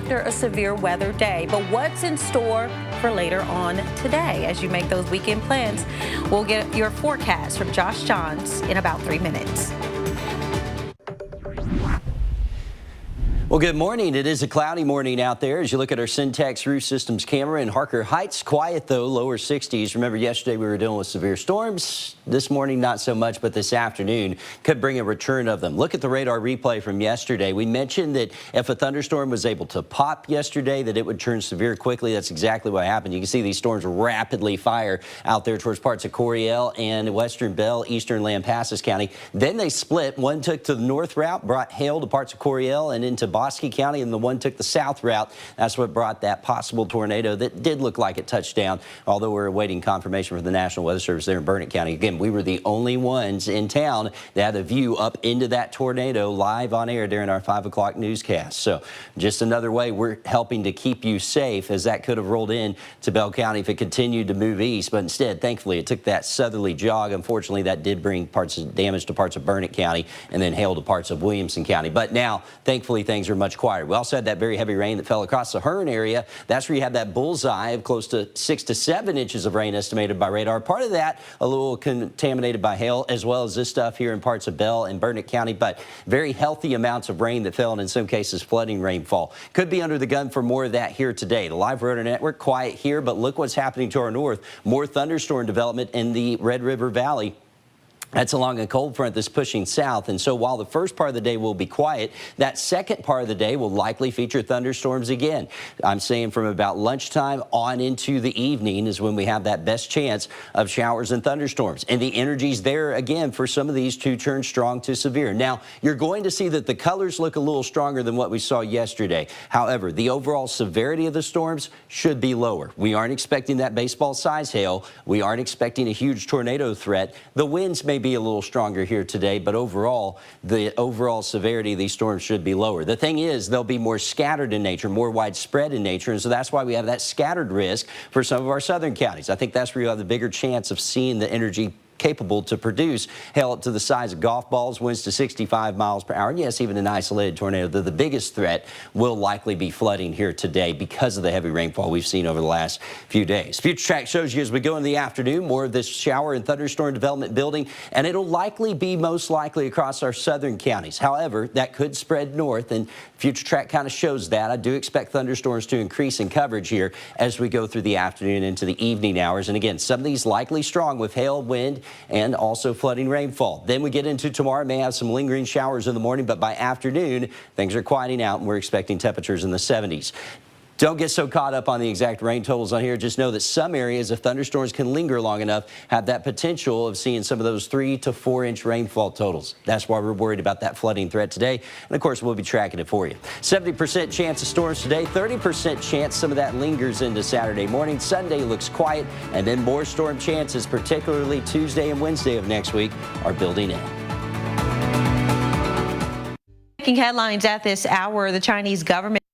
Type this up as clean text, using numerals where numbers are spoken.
after a severe weather day. But what's in store for later on today as you make those weekend plans? We'll get your forecast from Josh Johns in about 3 minutes. Well, good morning. It is a cloudy morning out there as you look at our Syntex Roof Systems camera in Harker Heights. Quiet, though, lower 60s. Remember, yesterday we were dealing with severe storms. This morning, not so much, but this afternoon could bring a return of them. Look at the radar replay from yesterday. We mentioned that if a thunderstorm was able to pop yesterday, that it would turn severe quickly. That's exactly what happened. You can see these storms rapidly fire out there towards parts of Coryell and western Bell, eastern Lampasas County. Then they split. One took to the north route, brought hail to parts of Coryell and into Bosque County, and the one took the south route. That's what brought that possible tornado that did look like it touched down, although we're awaiting confirmation from the National Weather Service there in Burnett County. Again, we were the only ones in town that had a view up into that tornado live on air during our 5 o'clock newscast. So just another way we're helping to keep you safe, as that could have rolled in to Bell County if it continued to move east. But instead, thankfully, it took that southerly jog. Unfortunately, that did bring parts of damage to parts of Burnett County and then hail to parts of Williamson County. But now, thankfully, things are much quieter. We also had that very heavy rain that fell across the Hearn area. That's where you had that bullseye of close to 6 to 7 inches of rain estimated by radar. Part of that a little contaminated by hail, as well as this stuff here in parts of Bell and Burnett County, but very healthy amounts of rain that fell, and in some cases flooding rainfall. Could be under the gun for more of that here today. The live radar network quiet here, but look what's happening to our north. More thunderstorm development in the Red River Valley. That's along a cold front that's pushing south. And so while the first part of the day will be quiet, that second part of the day will likely feature thunderstorms again. I'm saying from about lunchtime on into the evening is when we have that best chance of showers and thunderstorms. And the energy's there again for some of these to turn strong to severe. Now, you're going to see that the colors look a little stronger than what we saw yesterday. However, the overall severity of the storms should be lower. We aren't expecting that baseball size hail. We aren't expecting a huge tornado threat. The winds may be a little stronger here today, but overall, the overall severity of these storms should be lower. The thing is, they'll be more scattered in nature, more widespread in nature, and so that's why we have that scattered risk for some of our southern counties. I think that's where you have the bigger chance of seeing the energy capable to produce hail up to the size of golf balls, winds to 65 miles per hour, and yes, even an isolated tornado. The biggest threat will likely be flooding here today because of the heavy rainfall we've seen over the last few days. Future Track shows you as we go in the afternoon more of this shower and thunderstorm development building, and it'll likely be most likely across our southern counties. However, that could spread north, and Future Track kind of shows that. I do expect thunderstorms to increase in coverage here as we go through the afternoon into the evening hours. And again, some of these likely strong with hail, wind, and also flooding rainfall. Then we get into tomorrow, may have some lingering showers in the morning, but by afternoon, things are quieting out, and we're expecting temperatures in the 70s. Don't get so caught up on the exact rain totals on here. Just know that some areas, if thunderstorms can linger long enough, have that potential of seeing some of those 3 to 4 inch rainfall totals. That's why we're worried about that flooding threat today. And of course, we'll be tracking it for you. 70% chance of storms today, 30% chance some of that lingers into Saturday morning. Sunday looks quiet, and then more storm chances, particularly Tuesday and Wednesday of next week, are building in. Making headlines at this hour, the Chinese government